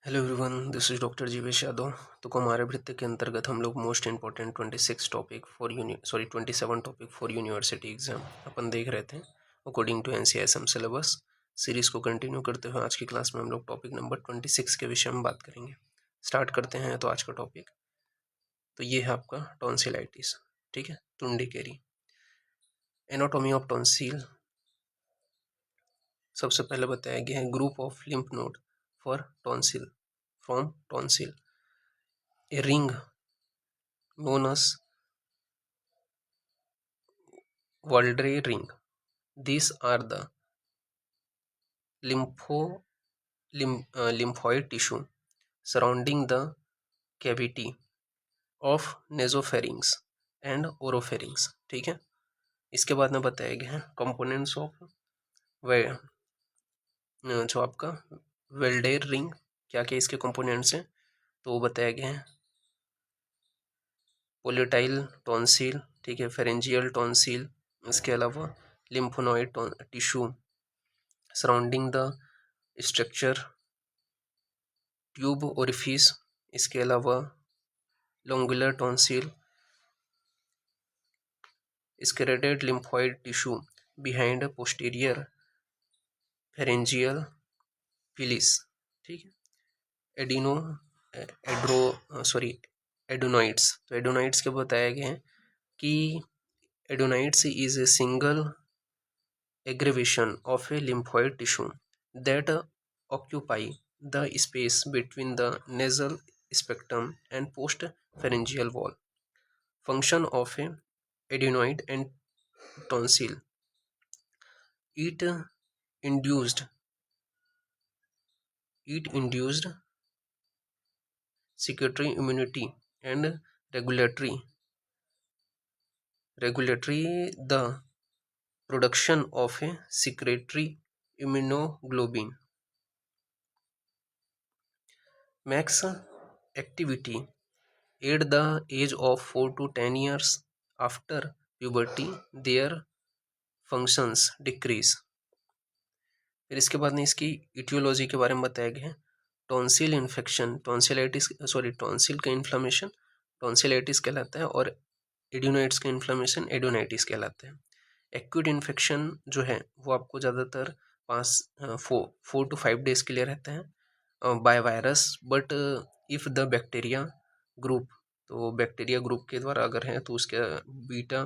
Hello everyone, this is doctor Jeevesh Yadav. तो कुमार वृत्ति के अंतर्गत हम लोग most important 26 topic for 27 topic for university exam अपन देख रहे थे according to NCISM syllabus. Series को कंटिन्यू करते हुए आज की क्लास में हम लोग टॉपिक नंबर 26 के विषय में बात करेंगे। स्टार्ट करते हैं तो आज का टॉपिक तो ये है आपका टॉन्सिलाइटिस। ठीक है, तुंडी केरी। एनाटॉमी ऑफ टॉन्सिल सबसे पहले बताया गया है group of lymph node for tonsil from tonsil, a ring known as Waldrey ring. These are the lymphoid tissue surrounding the cavity of nasopharynx and oropharynx. ठीक है, इसके बाद में बताया गया है कंपोनेंट्स ऑफ जो आपका वेल्डेर रिंग, क्या क्या इसके कंपोनेंट्स हैं तो वो बताया गया है पोलिटाइल टॉन्सिल, ठीक है, फेरेंजियल टॉन्सिल, इसके अलावा lymphoid tissue surrounding the structure tube orifice, इसके अलावा lingual tonsil, scattered lymphoid tissue behind posterior pharyngeal pillars. ठीक है, एडिनो एड्रो सॉरी एडोनाइट्स, तो एडोनाइट्स के बताया गया है कि adenoiditis is a single aggravation of a lymphoid tissue that occupy the space between the nasal spectrum and postpharyngeal wall. Function of a adenoid and tonsil: it induced secretory immunity and regulatory the production of a secretory immunoglobulin. Max activity at the age of 4 to 10 years. After puberty their functions decrease. फिर इसके बाद में इसकी etiology के बारे में बताया गया है टॉन्सिल इन्फेक्शन, टॉन्सिल का इन्फ्लामेशन टॉन्सिलाइटिस कहलाता है और एडिनोइड्स का इन्फ्लामेशन एडिनोइटिस कहलाता है। एक्यूट इन्फेक्शन जो है वो आपको ज़्यादातर 4 to 5 डेज के लिए रहता है by virus, but if the bacteria group, तो बैक्टीरिया ग्रुप के द्वारा अगर है तो उसके बीटा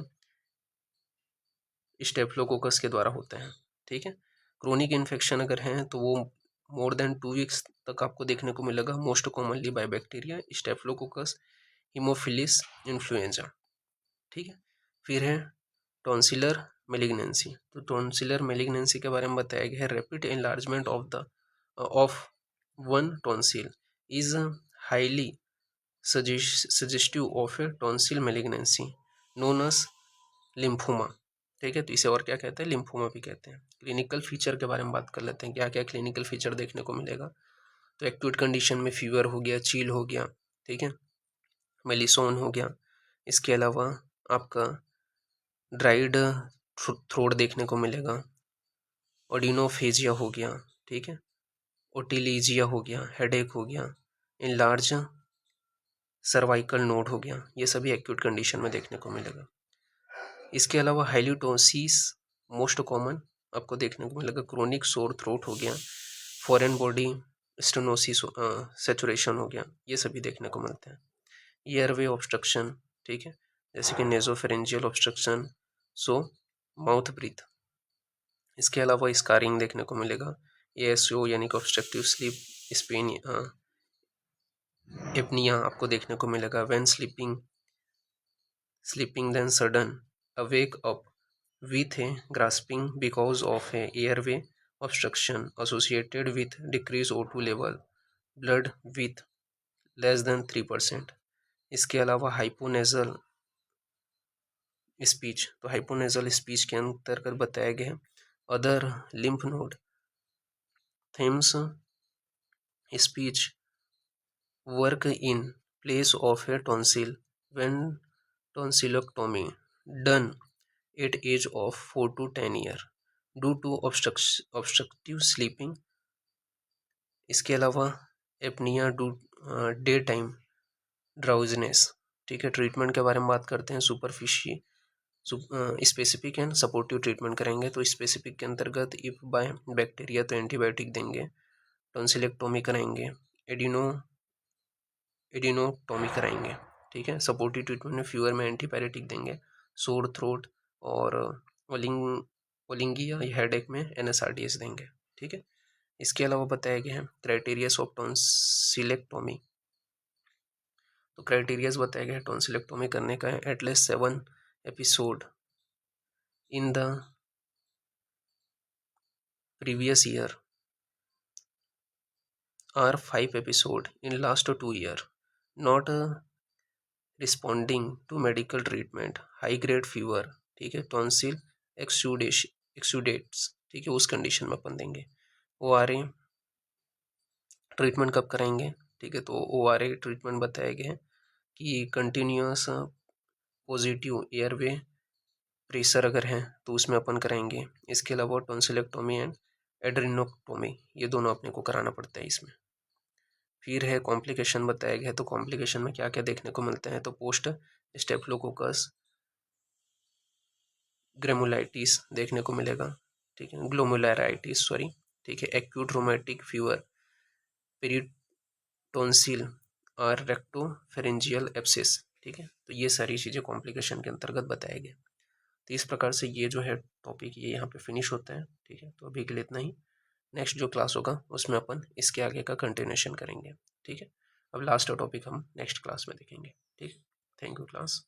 स्टेफ्लोकोकस के द्वारा होता है। ठीक है, क्रोनिक इन्फेक्शन अगर है तो वो मोर देन 2 वीक्स तक आपको देखने को मिलेगा, most commonly by bacteria staphylococcus haemophilus influenza. ठीक है, फिर है टॉन्सिलर मेलिग्नेंसी, तो टॉन्सिलर मेलिग्नेंसी के बारे में बताया गया है rapid enlargement of one tonsil is highly suggestive of a tonsil malignancy known as lymphoma. ठीक है, तो इसे और क्या कहते हैं, लिम्फोमा भी कहते हैं। क्लिनिकल फीचर के बारे में बात कर लेते हैं, क्या क्या क्लिनिकल फीचर देखने को मिलेगा। तो एक्यूट कंडीशन में फीवर हो गया, चील हो गया, ठीक है, मेलिसोन हो गया, इसके अलावा आपका ड्राइड थ्रोट देखने को मिलेगा, ओडिनोफेजिया हो गया, ठीक है, ओटिलीजिया हो गया, हेडेक हो गया, इनलार्ज सर्वाइकल नोड हो गया, ये सभी एक्यूट कंडीशन में देखने को मिलेगा। इसके अलावा हाइल्यूटोसिस मोस्ट कॉमन आपको देखने को मिलेगा, क्रोनिक सोर थ्रोट हो गया, फॉरेन बॉडी स्टेनोसिस सैचुरेशन हो गया, ये सभी देखने को मिलते हैं। एयरवे ऑब्स्ट्रक्शन, ठीक है, जैसे कि nasopharyngeal obstruction, so mouth breath. इसके अलावा स्कारिंग देखने को मिलेगा, ASO यानी कि ऑब्स्ट्रक्टिव स्लीप स्पेन एपनिया आपको देखने को मिलेगा। When sleeping then sudden awake up with a grasping because of a airway obstruction associated with decreased O2 level, blood with less than 3%। इसके अलावा हाइपोनेजल स्पीच, तो हाइपोनेजल स्पीच के अंतर्गत बताया गया है other lymph node Thames speech work in place of a tonsil when tonsillectomy done at age of 4 to 10 year due to obstructive sleeping। इसके अलावा एपनिया डे टाइम ड्राउजनेस, ठीक है। ट्रीटमेंट के बारे में बात करते हैं, superficial specific and supportive treatment करेंगे। तो स्पेसिफिक के अंतर्गत इफ बाय बैक्टीरिया तो एंटीबायोटिक देंगे, टॉन्सिलेक्टोमी कराएंगे, एडिनोटोमी कराएंगे, ठीक है। सपोर्टिव ट्रीटमेंट में फीवर में एंटीपायरेटिक देंगे, सोर थ्रोट और ओलिंगिया या हेडेक में NSAIDs देंगे, ठीक है। इसके अलावा बताया गया है क्राइटेरियाज ऑफ टॉन्सिलेक्टोमी। तो क्राइटेरियाज बताया गया है टॉन्सिलेक्टोमी करने का है at least 7 episode in the previous year or 5 episode in last 2 year, not responding to medical treatment, high grade fever, ठीक है, टॉन्सिल एक्सुडेट्स, ठीक है, उस कंडीशन में अपन देंगे। ORA ट्रीटमेंट कब कराएंगे, ठीक है। तो ORA ट्रीटमेंट बताया गया है कि कंटिन्यूस पॉजिटिव एयरवे प्रेशर अगर है तो उसमें अपन कराएंगे। इसके अलावा टॉन्सिलेक्टोमी एंड एड्रेनोक्टोमी, ये दोनों अपने को कराना पड़ता है इसमें। फिर है कॉम्प्लिकेशन बताया गया है, तो कॉम्प्लिकेशन में क्या क्या देखने को मिलते हैं, तो पोस्ट स्टेफिलोकोकस ग्रेमुलाइटिस देखने को मिलेगा, ठीक है, ग्लोमेरुलाइटिस सॉरी, ठीक है, एक्यूट रोमेटिक फीवर, पेरिटोन्सिल और रेक्टोफेरेंजियल एब्सेस, ठीक है। तो ये सारी चीज़ें कॉम्प्लिकेशन के अंतर्गत बताया गया। तो इस प्रकार से ये जो है टॉपिक ये यहाँ पे फिनिश होता है, ठीक है। तो अभी के लिए इतना ही, नेक्स्ट जो क्लास होगा उसमें अपन इसके आगे का कंटिन्यूशन करेंगे, ठीक है। अब लास्ट टॉपिक हम नेक्स्ट क्लास में देखेंगे, ठीक है। Thank you class.